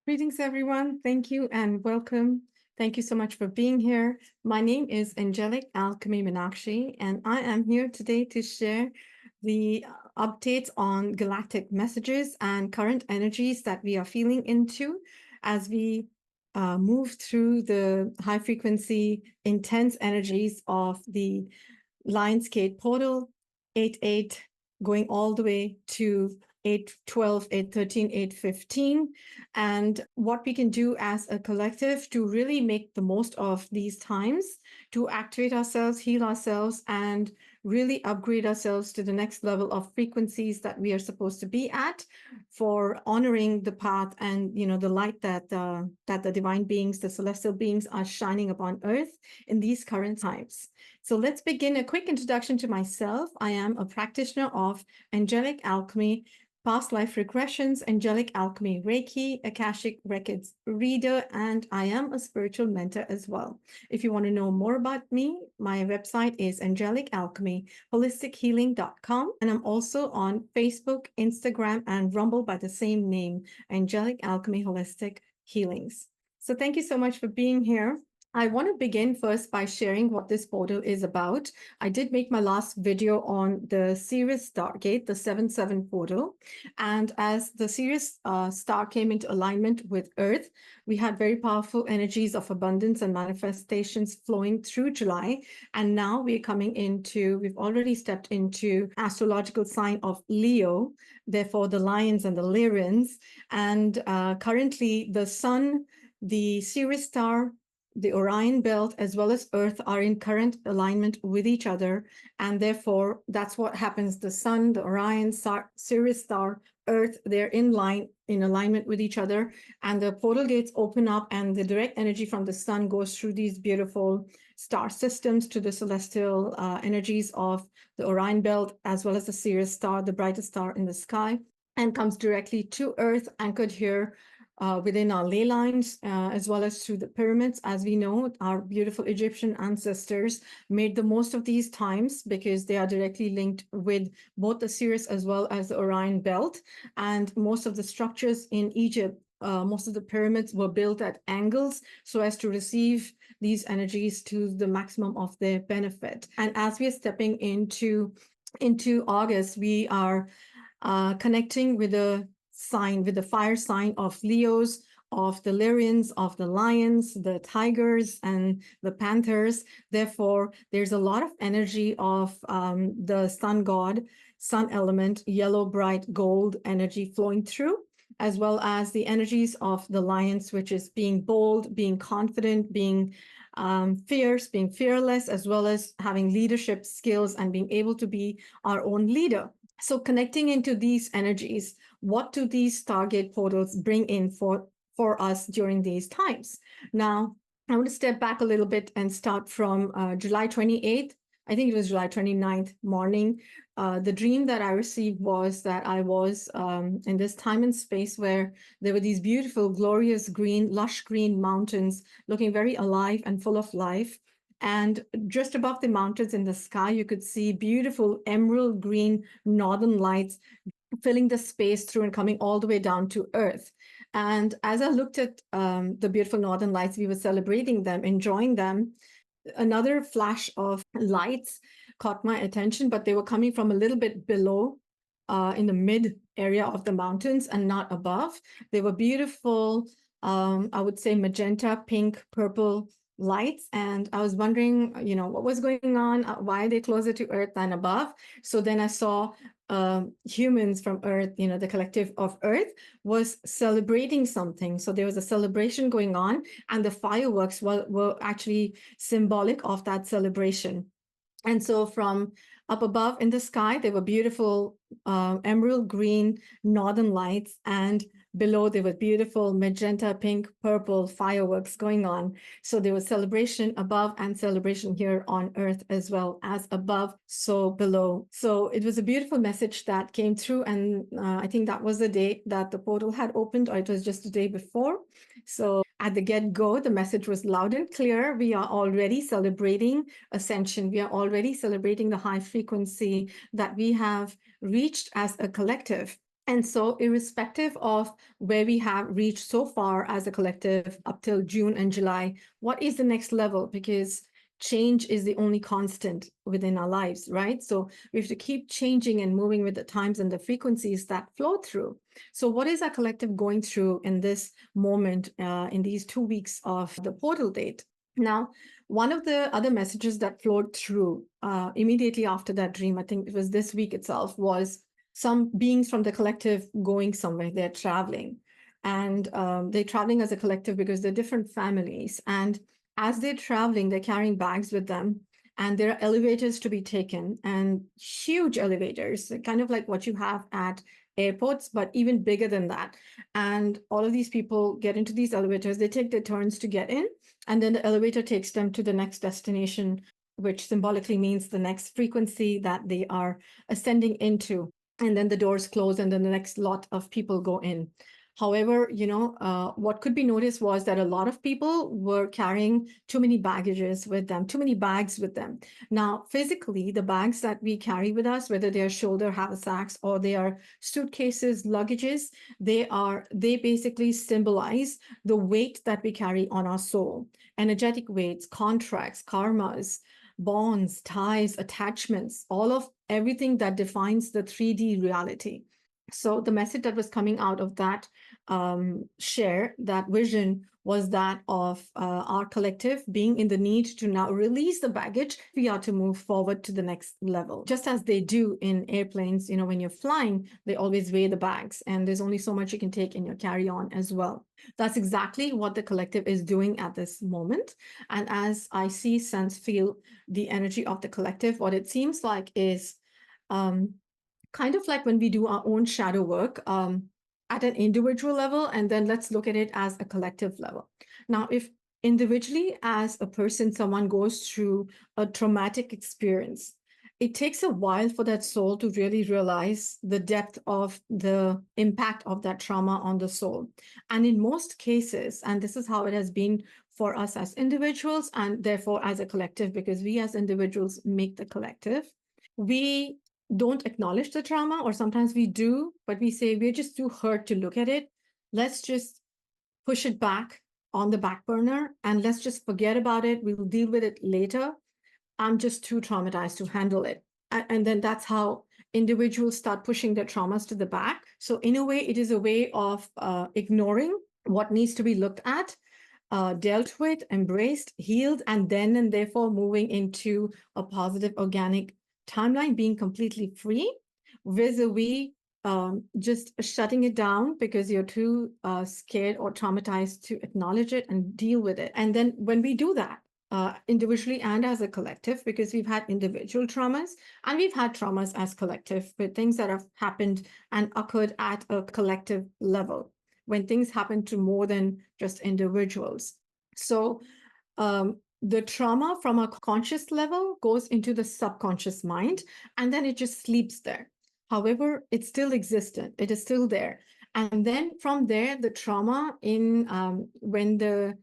Greetings, everyone. Thank you and welcome. Thank you so much for being here. My name is Angelic Alchemy Meenakshi, and I am here today to share the updates on galactic messages and current energies that we are feeling into as we move through the high frequency, intense energies of the lionsgate portal 8-8 going all the way to 8-12, 8-13, 8-15, and what we can do as a collective to really make the most of these times to activate ourselves, heal ourselves, and really upgrade ourselves to the next level of frequencies that we are supposed to be at for honoring the path and the light that the divine beings, the celestial beings, are shining upon earth in these current times. So let's begin. A quick introduction to myself. I am a practitioner of angelic alchemy, past life regressions, angelic alchemy, Reiki, Akashic Records reader, and I am a spiritual mentor as well. If you want to know more about me, my website is angelicalchemyholistichealing.com, and I'm also on Facebook, Instagram, and Rumble by the same name, Angelic Alchemy Holistic Healings. So thank you so much for being here. I want to begin first by sharing what this portal is about. I did make my last video on the Sirius Stargate, the 7-7 portal. And as the Sirius star came into alignment with Earth, we had very powerful energies of abundance and manifestations flowing through July. And now we're we've already stepped into astrological sign of Leo, therefore the lions and the Lyrians. And currently the sun, the Sirius star, the Orion belt, as well as Earth, are in current alignment with each other. And therefore, that's what happens. The sun, the Orion, Sirius star, Earth, they're in alignment with each other. And the portal gates open up and the direct energy from the sun goes through these beautiful star systems to the celestial energies of the Orion belt, as well as the Sirius star, the brightest star in the sky, and comes directly to Earth, anchored here within our ley lines, as well as through the pyramids. As we know, our beautiful Egyptian ancestors made the most of these times because they are directly linked with both the Sirius as well as the Orion belt. And most of the structures in Egypt, most of the pyramids were built at angles so as to receive these energies to the maximum of their benefit. And as we are stepping into August, we are connecting with the fire sign of Leos, of the Lyrians, of the lions, the tigers, and the panthers. Therefore, there's a lot of energy of the sun god, sun element, yellow, bright gold energy flowing through, as well as the energies of the lions, which is being bold, being confident, being fierce, being fearless, as well as having leadership skills and being able to be our own leader. So connecting into these energies, what do these Stargate portals bring in for us during these times? Now, I want to step back a little bit and start from July 28th. I think it was July 29th morning. The dream that I received was that I was in this time and space where there were these beautiful, glorious green, lush green mountains looking very alive and full of life. And just above the mountains in the sky, you could see beautiful emerald green northern lights filling the space through and coming all the way down to Earth. And as I looked at the beautiful northern lights, we were celebrating them, enjoying them. Another flash of lights caught my attention, but they were coming from a little bit below in the mid area of the mountains and not above. They were beautiful, I would say magenta, pink, purple lights. And I was wondering, what was going on? Why are they closer to Earth than above? So then I saw humans from Earth, the collective of Earth was celebrating something. So there was a celebration going on, and the fireworks were actually symbolic of that celebration. And so from up above in the sky, there were beautiful emerald green northern lights, and below there were beautiful magenta, pink, purple fireworks going on. So there was celebration above and celebration here on Earth as well. As above, so below. So it was a beautiful message that came through, and I think that was the day that the portal had opened, or it was just the day before. So at the get-go, the message was loud and clear. We are already celebrating ascension. We are already celebrating the high frequency that we have reached as a collective. And so, irrespective of where we have reached so far as a collective up till June and July, what is the next level? Because change is the only constant within our lives, right? So, we have to keep changing and moving with the times and the frequencies that flow through. So, what is our collective going through in this moment, in these 2 weeks of the portal date? Now, one of the other messages that flowed through immediately after that dream, I think it was this week itself, was some beings from the collective going somewhere. They're traveling, and they're traveling as a collective because they're different families. And as they're traveling, they're carrying bags with them, and there are elevators to be taken, and huge elevators, kind of like what you have at airports, but even bigger than that. And all of these people get into these elevators, they take their turns to get in, and then the elevator takes them to the next destination, which symbolically means the next frequency that they are ascending into. And then the doors close, and then the next lot of people go in. However, what could be noticed was that a lot of people were carrying too many baggages with them, too many bags with them. Now, physically, the bags that we carry with us, whether they are shoulder haversacks or they are suitcases, luggages, they basically symbolize the weight that we carry on our soul, energetic weights, contracts, karmas, bonds, ties, attachments, all of everything that defines the 3D reality. So the message that was coming out of that share, that vision, was that of our collective being in the need to now release the baggage. We are to move forward to the next level. Just as they do in airplanes, when you're flying, they always weigh the bags, and there's only so much you can take in your carry-on as well. That's exactly what the collective is doing at this moment. And as I see, sense, feel the energy of the collective, what it seems like is kind of like when we do our own shadow work at an individual level, and then let's look at it as a collective level. Now, if individually as a person, someone goes through a traumatic experience, it takes a while for that soul to really realize the depth of the impact of that trauma on the soul. And in most cases, and this is how it has been for us as individuals, and therefore as a collective, because we as individuals make the collective, we don't acknowledge the trauma, or sometimes we do, but we say we're just too hurt to look at it. Let's just push it back on the back burner and let's just forget about it. We'll deal with it later. I'm just too traumatized to handle it. And then that's how individuals start pushing their traumas to the back. So in a way, it is a way of ignoring what needs to be looked at, dealt with, embraced, healed, and then and therefore moving into a positive organic timeline, being completely free, vis-a-vis just shutting it down because you're too scared or traumatized to acknowledge it and deal with it. And then when we do that, individually and as a collective, because we've had individual traumas and we've had traumas as collective with things that have happened and occurred at a collective level, when things happen to more than just individuals. So the trauma from a conscious level goes into the subconscious mind, and then it just sleeps there. However, it's still existent. It is still there. And then from there, the trauma in when the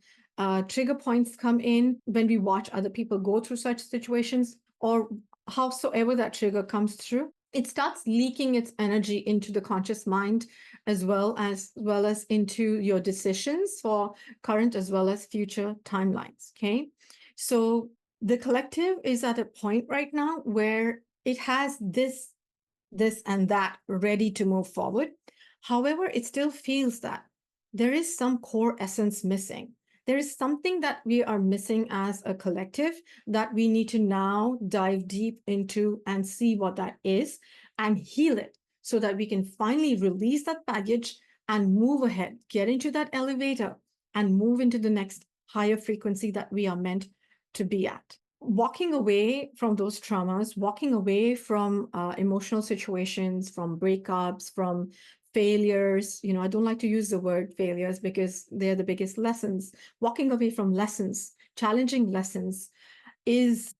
trigger points come in, when we watch other people go through such situations, or howsoever that trigger comes through, it starts leaking its energy into the conscious mind as well as into your decisions for current as well as future timelines. Okay, so the collective is at a point right now where it has this and that ready to move forward. However, it still feels that there is some core essence missing. There is something that we are missing as a collective that we need to now dive deep into and see what that is and heal it so that we can finally release that baggage and move ahead, get into that elevator and move into the next higher frequency that we are meant to be at. Walking away from those traumas, walking away from emotional situations, from breakups, from failures. I don't like to use the word failures because they're the biggest lessons. Walking away from lessons, challenging lessons, is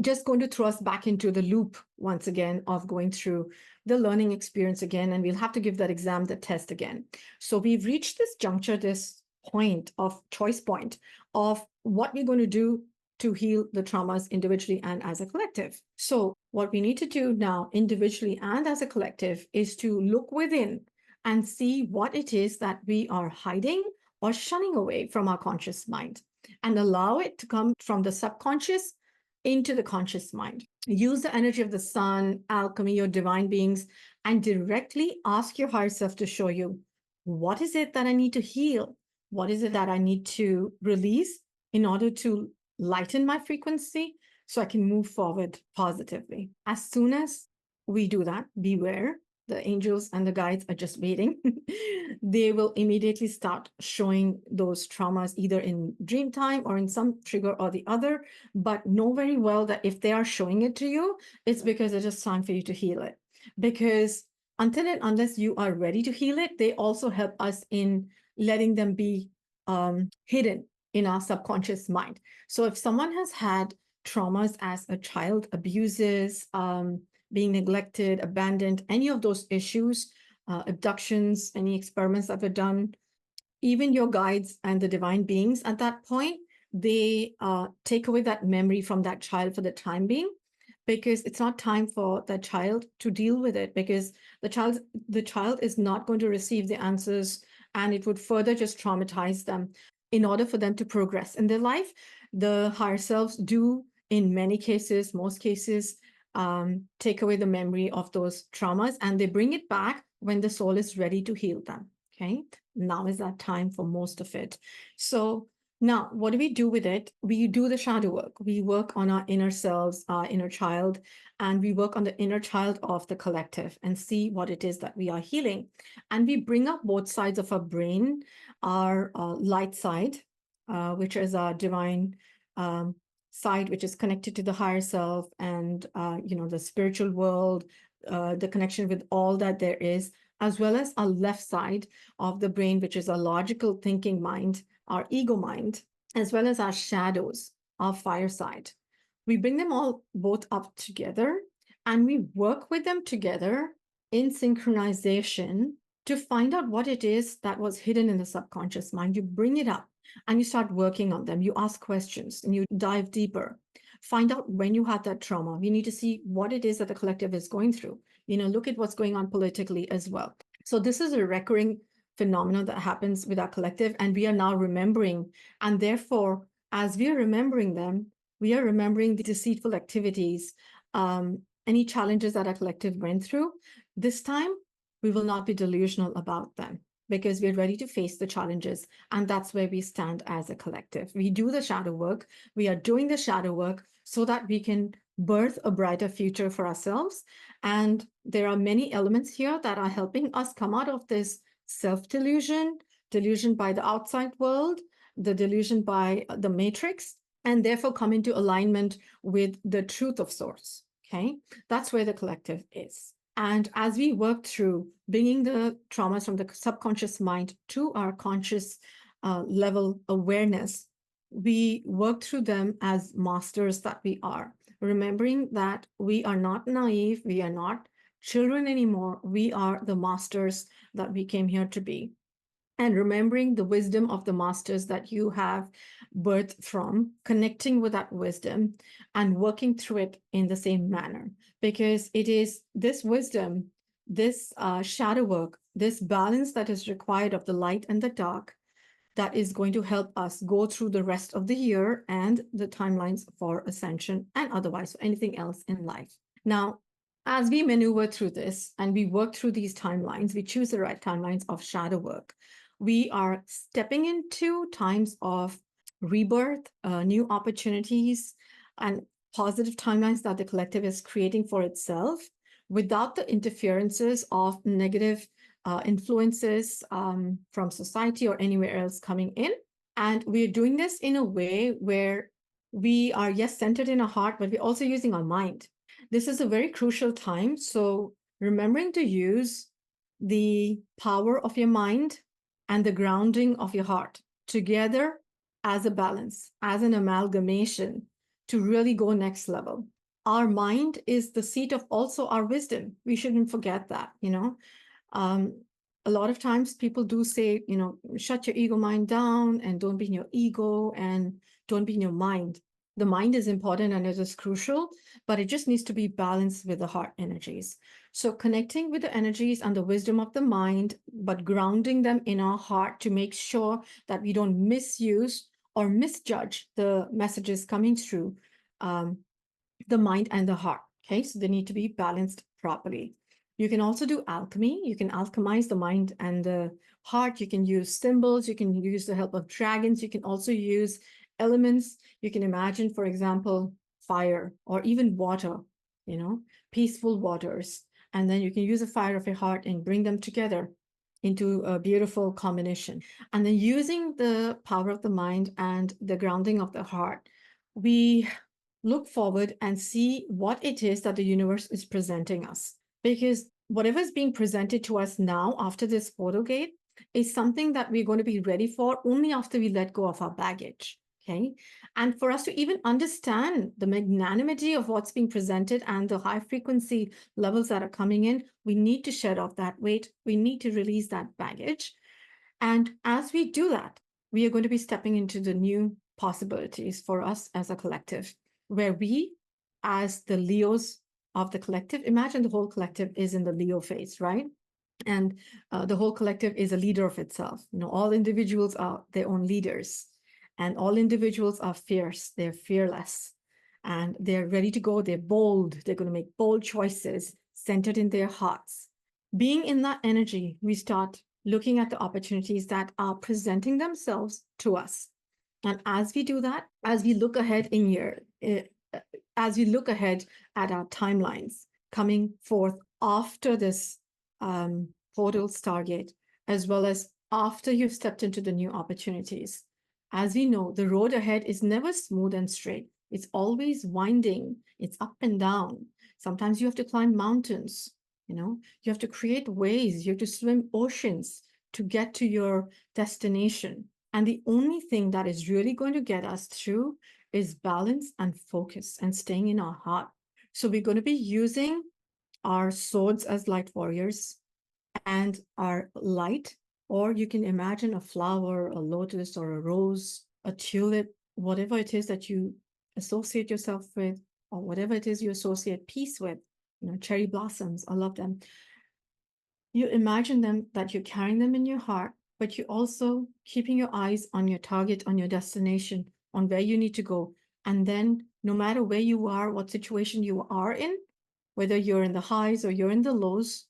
just going to throw us back into the loop once again of going through the learning experience again. And we'll have to give that exam, the test again. So we've reached this juncture, this point of choice point of what we're going to do to heal the traumas individually and as a collective. So What we need to do now, individually and as a collective, is to look within and see what it is that we are hiding or shunning away from our conscious mind, and allow it to come from the subconscious into the conscious mind. Use the energy of the sun, alchemy, or divine beings, and directly ask your higher self to show you, what is it that I need to heal? What is it that I need to release in order to lighten my frequency so I can move forward positively? As soon as we do that, beware, the angels and the guides are just waiting. They will immediately start showing those traumas either in dream time or in some trigger or the other. But know very well that if they are showing it to you, it's because it is time for you to heal it. Because until and unless you are ready to heal it, they also help us in letting them be hidden in our subconscious mind. So if someone has had traumas as a child, abuses, being neglected, abandoned, any of those issues, abductions, any experiments that were done, even your guides and the divine beings at that point, they take away that memory from that child for the time being, because it's not time for the child to deal with it, because the child is not going to receive the answers, and it would further just traumatize them. In order for them to progress in their life, the higher selves do, in many cases, most cases, take away the memory of those traumas, and they bring it back when the soul is ready to heal them. Okay, now is that time for most of it. So now, what do we do with it? We do the shadow work. We work on our inner selves, our inner child, and we work on the inner child of the collective and see what it is that we are healing. And we bring up both sides of our brain, our light side, which is our divine side, which is connected to the higher self and, the spiritual world, the connection with all that there is, as well as our left side of the brain, which is a logical thinking mind, our ego mind, as well as our shadows, our fire side. We bring them all both up together, and we work with them together in synchronization to find out what it is that was hidden in the subconscious mind. You bring it up and you start working on them. You ask questions and you dive deeper. Find out when you had that trauma. We need to see what it is that the collective is going through. Look at what's going on politically as well. So this is a recurring phenomenon that happens with our collective, and we are now remembering. And therefore, as we are remembering them, we are remembering the deceitful activities, any challenges that our collective went through. This time, we will not be delusional about them because we're ready to face the challenges. And that's where we stand as a collective. We do the shadow work. We are doing the shadow work so that we can birth a brighter future for ourselves. And there are many elements here that are helping us come out of this self-delusion, delusion by the outside world, the delusion by the matrix, and therefore come into alignment with the truth of source. Okay, that's where the collective is. And as we work through bringing the traumas from the subconscious mind to our conscious level awareness, we work through them as masters that we are, remembering that we are not naive, we are not children anymore, we are the masters that we came here to be. And remembering the wisdom of the masters that you have birthed from, connecting with that wisdom and working through it in the same manner. Because it is this wisdom, this shadow work, this balance that is required of the light and the dark that is going to help us go through the rest of the year and the timelines for ascension and otherwise for anything else in life. Now, as we maneuver through this and we work through these timelines, we choose the right timelines of shadow work. We are stepping into times of rebirth, new opportunities, and positive timelines that the collective is creating for itself without the interferences of negative influences from society or anywhere else coming in. And we're doing this in a way where we are, yes, centered in our heart, but we're also using our mind. This is a very crucial time. So remembering to use the power of your mind and the grounding of your heart together as a balance, as an amalgamation to really go next level. Our mind is the seat of also our wisdom. We shouldn't forget that, a lot of times people do say, shut your ego mind down and don't be in your ego and don't be in your mind. The mind is important and it is crucial, but it just needs to be balanced with the heart energies. So connecting with the energies and the wisdom of the mind, but grounding them in our heart to make sure that we don't misuse or misjudge the messages coming through um, the mind and the heart. Okay, so they need to be balanced properly. You can also do alchemy. You can alchemize the mind and the heart. You can use symbols. You can use the help of dragons. You can also use elements. You can imagine, for example, fire or even water, peaceful waters. And then you can use the fire of your heart and bring them together into a beautiful combination. And then using the power of the mind and the grounding of the heart, we look forward and see what it is that the universe is presenting us. Because whatever is being presented to us now after this portal gate is something that we're going to be ready for only after we let go of our baggage. Okay. And for us to even understand the magnanimity of what's being presented and the high frequency levels that are coming in, we need to shed off that weight. We need to release that baggage. And as we do that, we are going to be stepping into the new possibilities for us as a collective, where we, as the Leos of the collective, imagine the whole collective is in the Leo phase, right? And the whole collective is a leader of itself. All individuals are their own leaders, and all individuals are fierce, they're fearless, and they're ready to go, they're bold, they're going to make bold choices centered in their hearts. Being in that energy, we start looking at the opportunities that are presenting themselves to us. And as we do that, as we look ahead in year, as we look ahead at our timelines coming forth after this portal Stargate, as well as after you've stepped into the new opportunities. As we know, the road ahead is never smooth and straight. It's always winding. It's up and down. Sometimes you have to climb mountains. You have to create ways. You have to swim oceans to get to your destination. And the only thing that is really going to get us through is balance and focus and staying in our heart. So we're going to be using our swords as light warriors and our light, or you can imagine a flower, a lotus, or a rose, a tulip, whatever it is that you associate yourself with, or whatever it is you associate peace with, cherry blossoms, I love them. You imagine them, that you're carrying them in your heart, but you're also keeping your eyes on your target, on your destination, on where you need to go. And then no matter where you are, what situation you are in, whether you're in the highs or you're in the lows,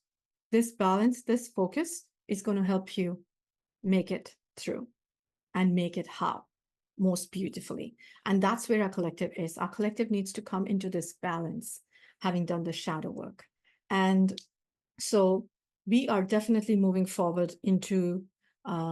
this balance, this focus is going to help you make it through and make it how most beautifully. And that's where our collective is. Our collective needs to come into this balance, having done the shadow work. And so we are definitely moving forward into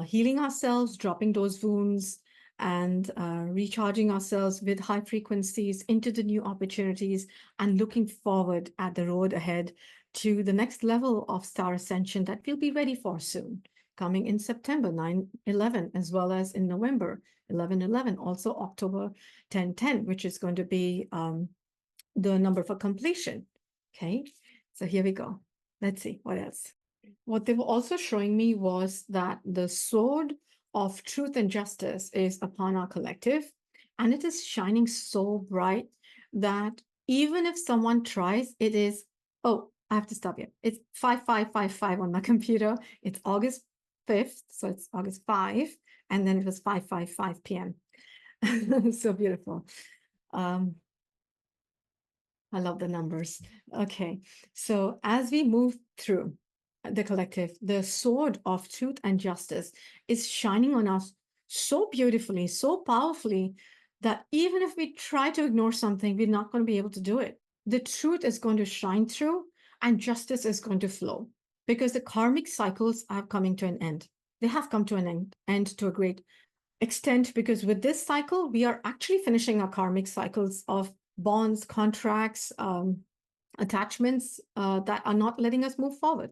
healing ourselves, dropping those wounds, and recharging ourselves with high frequencies into the new opportunities and looking forward at the road ahead to the next level of star ascension that we'll be ready for soon, coming in September 9/11, as well as in November 11/11, also October 10/10, which is going to be the number for completion. Okay, so here we go. Let's see what else. What they were also showing me was that the sword of truth and justice is upon our collective, and it is shining so bright that even if someone tries, it is, oh, I have to stop here. It's 5555 on my computer. It's August 5th, so it's August 5, and then it was 5:55 p.m. So beautiful. I love the numbers. Okay, so as we move through the collective, the sword of truth and justice is shining on us so beautifully, so powerfully, that even if we try to ignore something, we're not going to be able to do it. The truth is going to shine through and justice is going to flow because the karmic cycles are coming to an end. They have come to an end to a great extent, because with this cycle, we are actually finishing our karmic cycles of bonds, contracts, attachments that are not letting us move forward.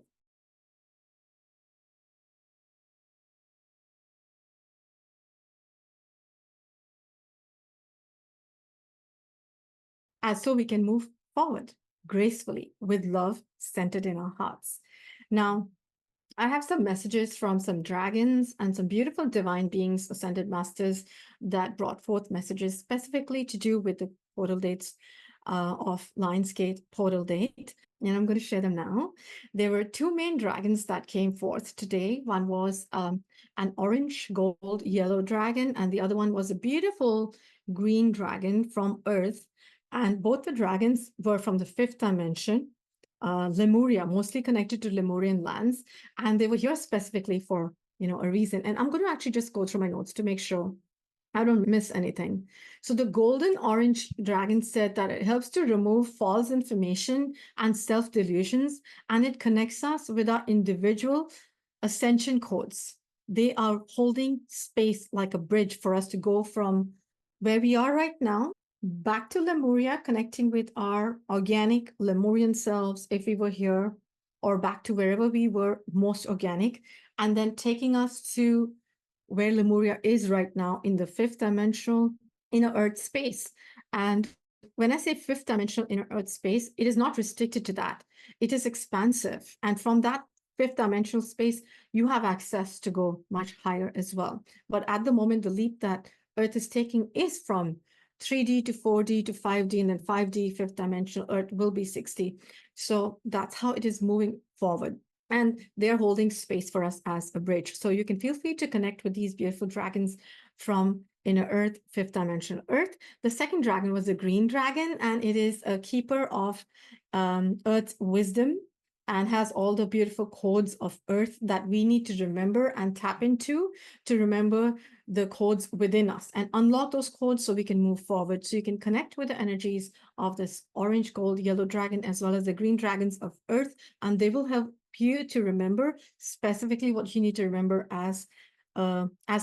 And so we can move forward gracefully with love centered in our hearts. Now, I have some messages from some dragons and some beautiful divine beings, ascended masters, that brought forth messages specifically to do with the portal dates of Lionsgate portal date. And I'm going to share them now. There were two main dragons that came forth today. One was an orange, gold, yellow dragon, and the other one was a beautiful green dragon from Earth. And both the dragons were from the fifth dimension, Lemuria, mostly connected to Lemurian lands. And they were here specifically for, a reason. And I'm going to actually just go through my notes to make sure I don't miss anything. So the golden orange dragon said that it helps to remove false information and self-delusions, and it connects us with our individual ascension codes. They are holding space like a bridge for us to go from where we are right now back to Lemuria, connecting with our organic Lemurian selves if we were here, or back to wherever we were most organic, and then taking us to where Lemuria is right now in the fifth dimensional inner earth space. And when I say fifth dimensional inner earth space, it is not restricted to that. It is expansive. And from that fifth dimensional space, you have access to go much higher as well. But at the moment, the leap that Earth is taking is from 3D to 4D to 5D, and then 5D, fifth dimensional Earth will be 6D. So that's how it is moving forward. And they're holding space for us as a bridge. So you can feel free to connect with these beautiful dragons from inner earth, fifth dimensional earth. The second dragon was a green dragon, and it is a keeper of earth's wisdom and has all the beautiful codes of earth that we need to remember and tap into to remember the codes within us and unlock those codes so we can move forward. So you can connect with the energies of this orange, gold, yellow dragon, as well as the green dragons of earth, and they will help you to remember specifically what you need to remember as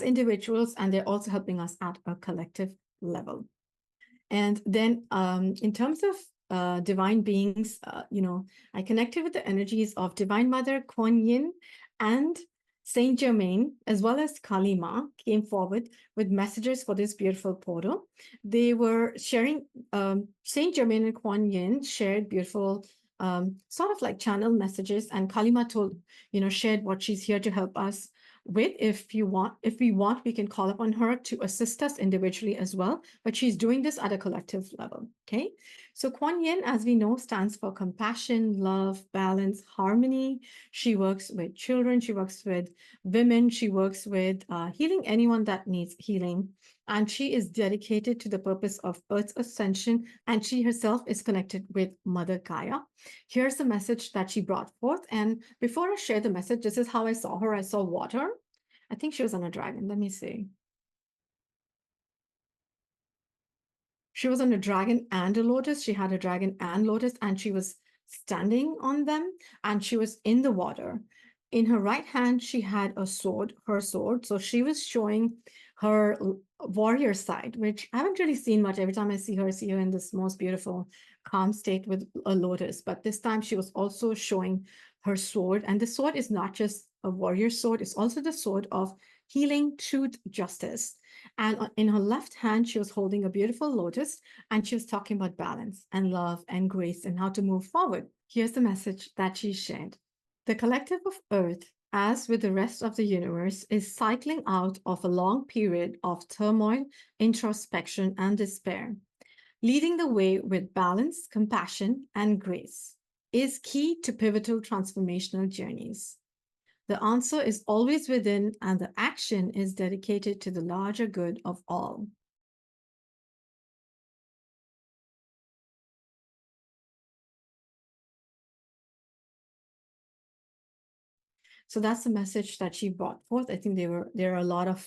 individuals, and they're also helping us at a collective level. And then in terms of divine beings, I connected with the energies of Divine Mother Quan Yin and Saint Germaine, as well as Kali Ma, came forward with messages for this beautiful portal. They were sharing, Saint Germaine and Quan Yin shared beautiful sort of like channel messages, and Kalima told, shared what she's here to help us with. If we want, we can call upon her to assist us individually as well, but she's doing this at a collective level. Okay, so Quan Yin, as we know, stands for compassion, love, balance, harmony. She works with children, she works with women, she works with healing anyone that needs healing. And she is dedicated to the purpose of Earth's ascension, and she herself is connected with Mother Gaia. Here's the message that she brought forth. And before I share the message, this is how I saw her. I saw water. I think she was on a dragon. Let me see. She was on a dragon and a lotus. She had a dragon and lotus, and she was standing on them, and she was in the water. In her right hand, she had a sword, her sword. So she was showing her warrior side, which I haven't really seen much. Every time I see her in this most beautiful, calm state with a lotus. But this time she was also showing her sword. And the sword is not just a warrior sword, it's also the sword of healing, truth, justice. And in her left hand, she was holding a beautiful lotus, and she was talking about balance and love and grace and how to move forward. Here's the message that she shared. The collective of Earth, as with the rest of the universe, is cycling out of a long period of turmoil, introspection, and despair. Leading the way with balance, compassion, and grace is key to pivotal transformational journeys. The answer is always within, and the action is dedicated to the larger good of all. So that's the message that she brought forth. I think there are a lot of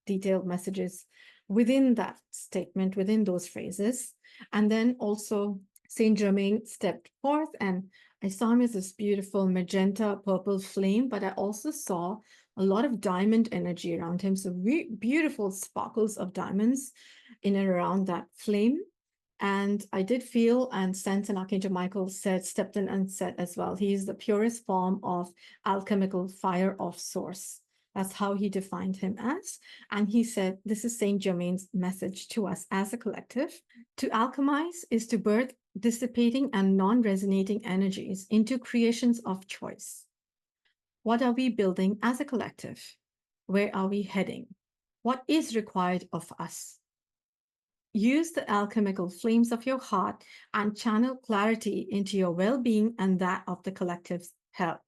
detailed messages within that statement, within those phrases. And then also Saint Germain stepped forth, and I saw him as this beautiful magenta purple flame, but I also saw a lot of diamond energy around him. So beautiful sparkles of diamonds in and around that flame. And I did feel and sense, and Archangel Michael stepped in and said as well, he is the purest form of alchemical fire of source. That's how he defined him as. And he said, this is Saint Germain's message to us as a collective. To alchemize is to birth dissipating and non-resonating energies into creations of choice. What are we building as a collective? Where are we heading? What is required of us? Use the alchemical flames of your heart and channel clarity into your well being and that of the collective's health.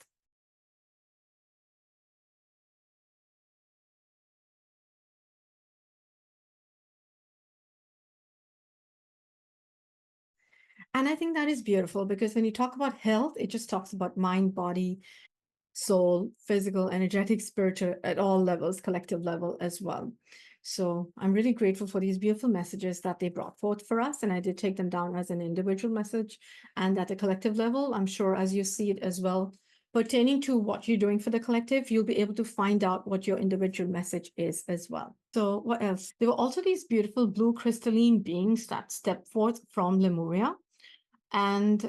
And I think that is beautiful because when you talk about health, it just talks about mind, body, soul, physical, energetic, spiritual, at all levels, collective level as well. So I'm really grateful for these beautiful messages that they brought forth for us. And I did take them down as an individual message and at a collective level. I'm sure as you see it as well, pertaining to what you're doing for the collective, you'll be able to find out what your individual message is as well. So what else? There were also these beautiful blue crystalline beings that stepped forth from Lemuria. And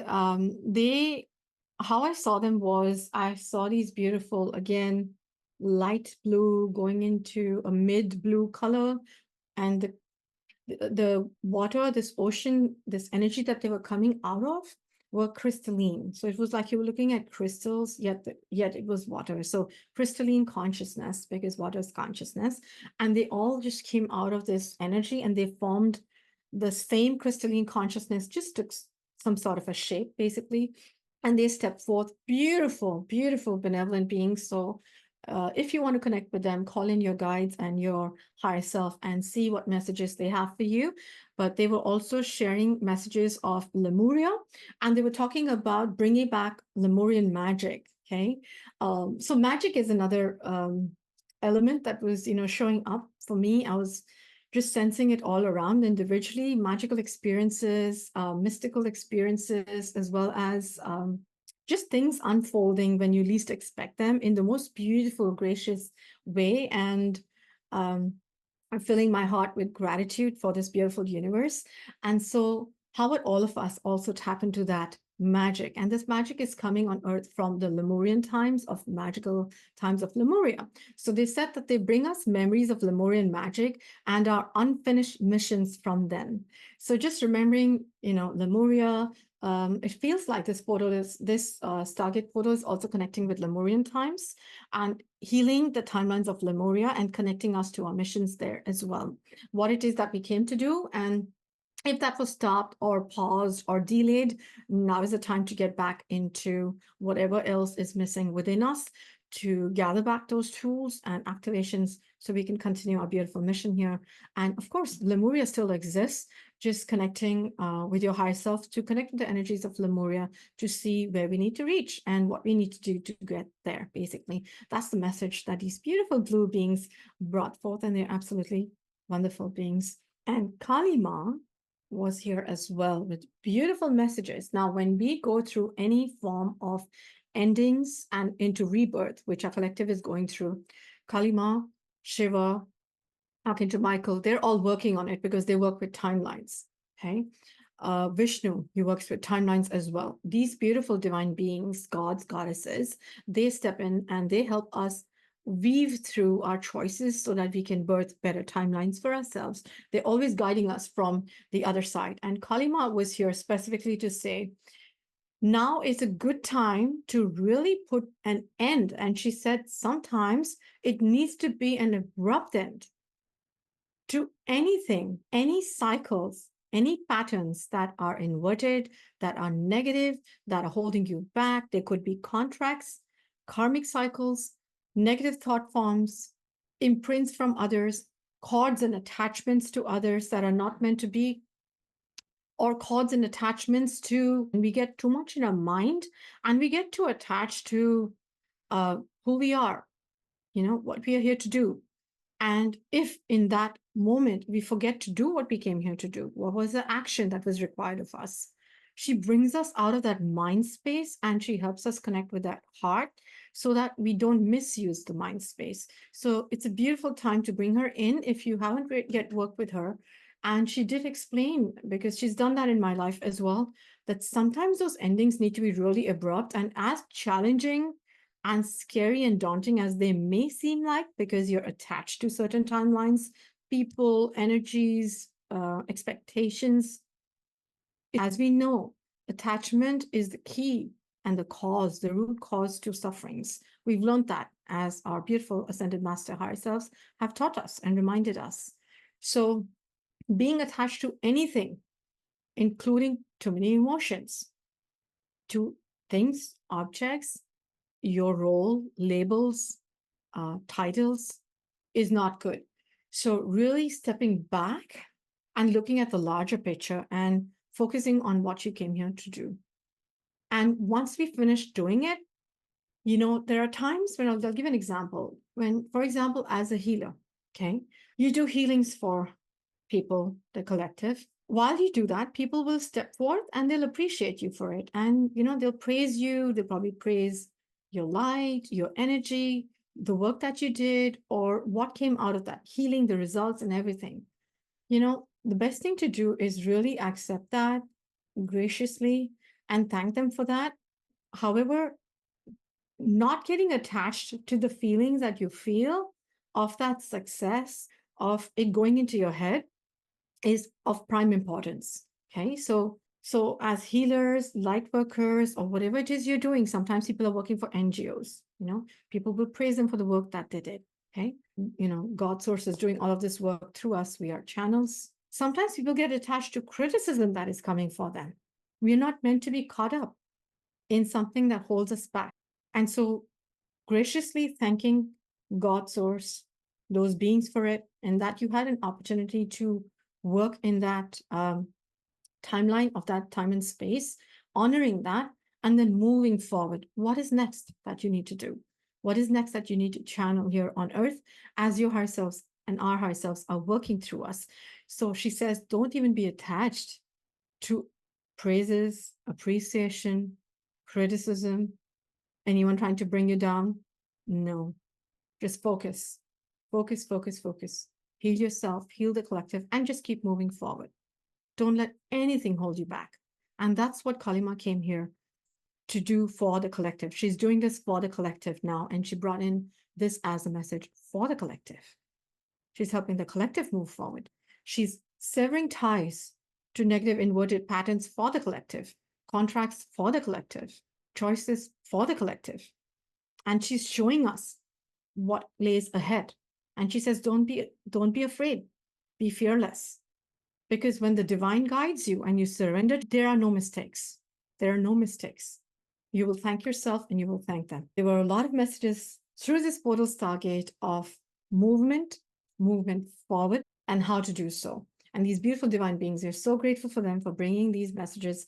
how I saw them was I saw these beautiful, again, light blue going into a mid blue color, and the water, this ocean, this energy that they were coming out of were crystalline. So it was like you were looking at crystals, yet it was water. So crystalline consciousness, because water is consciousness. And they all just came out of this energy and they formed the same crystalline consciousness, just took some sort of a shape, basically. And they step forth, beautiful, beautiful, benevolent beings. So if you want to connect with them, call in your guides and your higher self and see what messages they have for you. But they were also sharing messages of Lemuria, and they were talking about bringing back Lemurian magic. Okay, so magic is another element that was, showing up for me. I was just sensing it all around individually, magical experiences, mystical experiences, as well as just things unfolding when you least expect them in the most beautiful, gracious way. And I'm filling my heart with gratitude for this beautiful universe. And so, how would all of us also tap into that magic? And this magic is coming on earth from the Lemurian times, of magical times of Lemuria. So they said that they bring us memories of Lemurian magic and our unfinished missions from then. So just remembering, Lemuria, it feels like this Stargate photo is also connecting with Lemurian times and healing the timelines of Lemuria and connecting us to our missions there as well. What it is that we came to do, and if that was stopped or paused or delayed, now is the time to get back into whatever else is missing within us to gather back those tools and activations so we can continue our beautiful mission here. And of course, Lemuria still exists, just connecting with your higher self to connect with the energies of Lemuria to see where we need to reach and what we need to do to get there, basically. That's the message that these beautiful blue beings brought forth, and they're absolutely wonderful beings. And Kali Ma was here as well with beautiful messages. Now, when we go through any form of endings and into rebirth, which our collective is going through, Kali Ma, Shiva, Archangel Michael, they're all working on it because they work with timelines. Okay. Vishnu, he works with timelines as well. These beautiful divine beings, gods, goddesses, they step in and they help us weave through our choices so that we can birth better timelines for ourselves. They're always guiding us from the other side. And Kalima was here specifically to say, now is a good time to really put an end. And she said, sometimes it needs to be an abrupt end to anything, any cycles, any patterns that are inverted, that are negative, that are holding you back. There could be contracts, karmic cycles, negative thought forms, imprints from others, cords and attachments to others that are not meant to be, or cords and attachments to, and we get too much in our mind and we get too attached to who we are, what we are here to do. And if in that moment we forget to do what we came here to do, what was the action that was required of us? She brings us out of that mind space and she helps us connect with that heart so that we don't misuse the mind space. So it's a beautiful time to bring her in if you haven't yet worked with her. And she did explain, because she's done that in my life as well, that sometimes those endings need to be really abrupt, and as challenging and scary and daunting as they may seem like, because you're attached to certain timelines, people, energies, expectations. As we know, attachment is the key and the cause, the root cause to sufferings. We've learned that as our beautiful ascended master higher selves have taught us and reminded us. So being attached to anything, including too many emotions, to things, objects, your role, labels, titles, is not good. So really stepping back and looking at the larger picture and focusing on what you came here to do. And once we finish doing it, there are times when I'll give an example. When, for example, as a healer, okay, you do healings for people, the collective. While you do that, people will step forth and they'll appreciate you for it. And, they'll praise you. They'll probably praise your light, your energy, the work that you did, or what came out of that healing, the results and everything. The best thing to do is really accept that graciously and thank them for that. However, not getting attached to the feelings that you feel of that success, of it going into your head, is of prime importance. Okay, so as healers, light workers, or whatever it is you're doing, sometimes people are working for NGOs. People will praise them for the work that they did. Okay, God source is doing all of this work through us. We are channels. Sometimes people get attached to criticism that is coming for them. We're not meant to be caught up in something that holds us back. And so graciously thanking God source, those beings for it, and that you had an opportunity to work in that timeline of that time and space, honoring that, and then moving forward. What is next that you need to do? What is next that you need to channel here on earth as your higher selves and our higher selves are working through us? So she says, don't even be attached to praises, appreciation, criticism, anyone trying to bring you down. No, just focus, focus, focus, focus. Heal yourself, heal the collective, and just keep moving forward. Don't let anything hold you back. And that's what Kalima came here to do for the collective. She's doing this for the collective now, and she brought in this as a message for the collective. She's helping the collective move forward. She's severing ties to negative inverted patterns for the collective, contracts for the collective, choices for the collective. And she's showing us what lays ahead. And she says, don't be afraid, be fearless. Because when the divine guides you and you surrender, there are no mistakes. There are no mistakes. You will thank yourself and you will thank them. There were a lot of messages through this portal stargate of movement forward, and how to do so. And these beautiful divine beings, we're so grateful for them for bringing these messages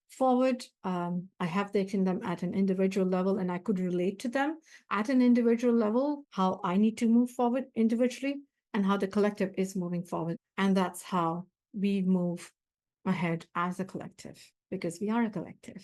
forward. I have taken them at an individual level, and I could relate to them at an individual level, how I need to move forward individually and how the collective is moving forward. And that's how we move ahead as a collective, because we are a collective.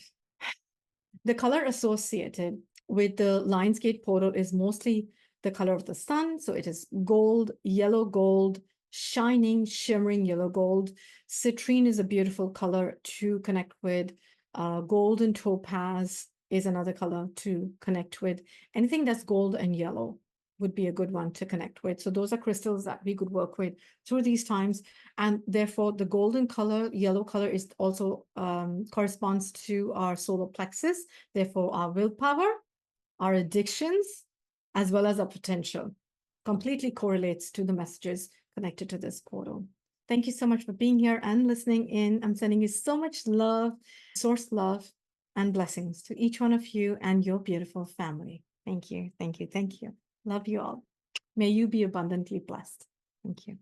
The color associated with the lionsgate portal is mostly the color of the sun. So it is gold, yellow gold, shining, shimmering yellow gold. Citrine is a beautiful color to connect with. Golden topaz is another color to connect with. Anything that's gold and yellow would be a good one to connect with. So those are crystals that we could work with through these times. And therefore the golden color, yellow color is also corresponds to our solar plexus. Therefore our willpower, our addictions, as well as our potential completely correlates to the messages connected to this portal. Thank you so much for being here and listening in. I'm sending you so much love, source love, and blessings to each one of you and your beautiful family. Thank you, thank you, thank you. Love you all. May you be abundantly blessed. Thank you.